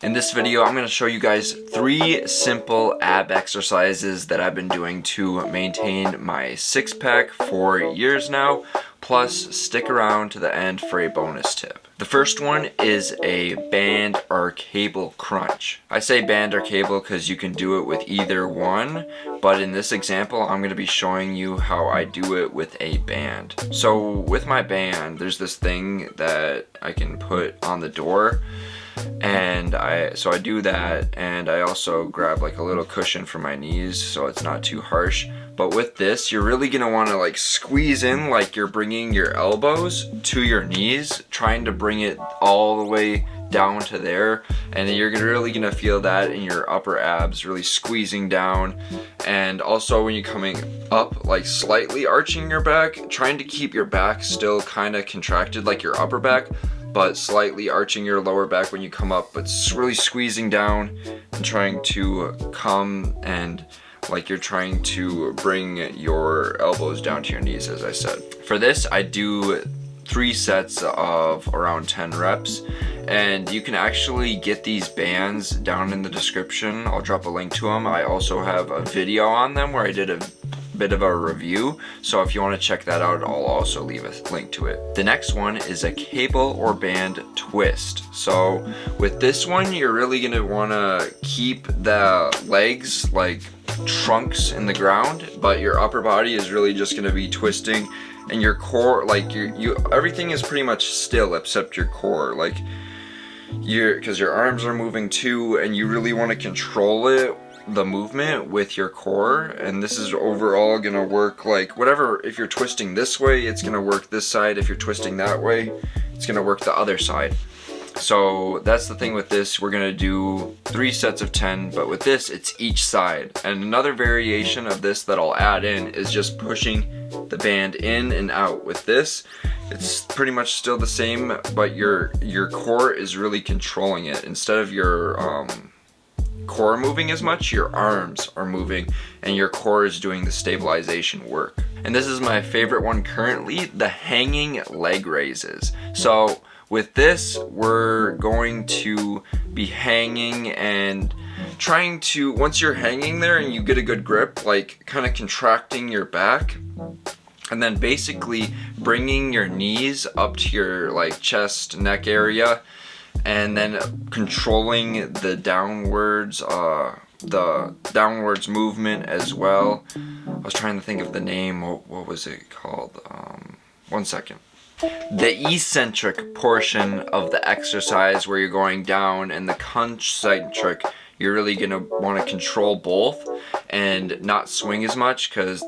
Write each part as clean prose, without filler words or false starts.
In this video, I'm going to show you guys 3 simple ab exercises that I've been doing to maintain my six-pack for years now, plus stick around to the end for a bonus tip. The first one is a band or cable crunch. I say band or cable because you can do it with either one, but in this example, I'm going to be showing you how I do it with a band. So with my band, there's this thing that I can put on the door, and I do that, and I also grab like a little cushion for my knees so it's not too harsh. But with this, you're really gonna want to like squeeze in like you're bringing your elbows to your knees, trying to bring it all the way down to there, and you're really gonna feel that in your upper abs really squeezing down. And also when you're coming up, like slightly arching your back, trying to keep your back still kind of contracted like your upper back, but slightly arching your lower back when you come up, but really squeezing down and trying to come and like you're trying to bring your elbows down to your knees, as I said. For this, I do 3 sets of around 10 reps, and you can actually get these bands down in the description. I'll drop a link to them. I also have a video on them where I did a bit of a review, so if you want to check that out, I'll also leave a link to it. The next one is a cable or band twist. So with this one, you're really going to want to keep the legs like trunks in the ground, but your upper body is really just going to be twisting, and your core, like everything is pretty much still except your core, like because your arms are moving too, and you really want to control it, the movement with your core. And this is overall gonna work like whatever. If you're twisting this way, it's gonna work this side. If you're twisting that way, it's gonna work the other side. So that's the thing with this. We're gonna do 3 sets of 10, but with this, it's each side. And another variation of this that I'll add in is just pushing the band in and out. With this, it's pretty much still the same, but your core is really controlling it. Instead of your core moving as much, your arms are moving and your core is doing the stabilization work. And this is my favorite one currently, the hanging leg raises. So with this, we're going to be hanging and trying to, once you're hanging there and you get a good grip, like kind of contracting your back, and then basically bringing your knees up to your like chest, neck area, and then controlling the downwards movement as well. I was trying to think of the name. What was it called? One second. The eccentric portion of the exercise where you're going down, and the concentric, you're really gonna want to control both and not swing as much, because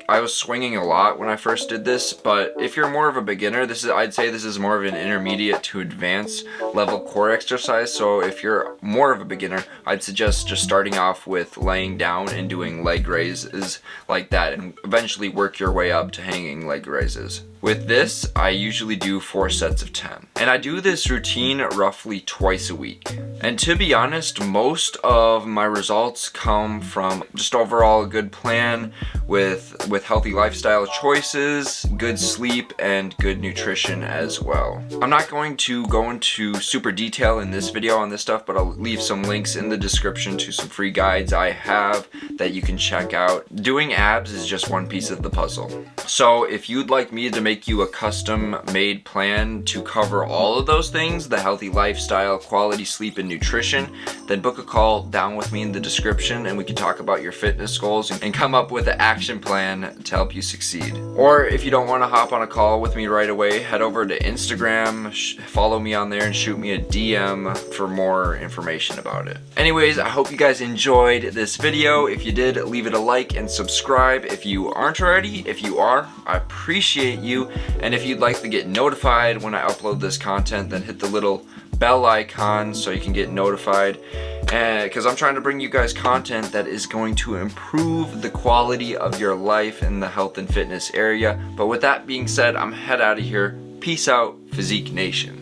I was swinging a lot when I first did this. But if you're more of a beginner, I'd say this is more of an intermediate to advanced level core exercise. So if you're more of a beginner, I'd suggest just starting off with laying down and doing leg raises like that, and eventually work your way up to hanging leg raises. With this, I usually do 4 sets of 10. And I do this routine roughly twice a week. And to be honest, most of my results come from just overall a good plan with healthy lifestyle choices, good sleep, and good nutrition as well. I'm not going to go into super detail in this video on this stuff, but I'll leave some links in the description to some free guides I have that you can check out. Doing abs is just one piece of the puzzle. So if you'd like me to make you a custom made plan to cover all of those things, the healthy lifestyle, quality sleep, and nutrition, then book a call down with me in the description, and we can talk about your fitness goals and come up with an action plan to help you succeed. Or if you don't want to hop on a call with me right away, head over to Instagram, follow me on there, and shoot me a DM for more information about it. Anyways, I hope you guys enjoyed this video. If you did, leave it a like and subscribe if you aren't already. If you are, I appreciate you. And if you'd like to get notified when I upload this content, then hit the little bell icon so you can get notified, because I'm trying to bring you guys content that is going to improve the quality of your life in the health and fitness area. But with that being said, I'm head out of here. Peace out, Physique Nation.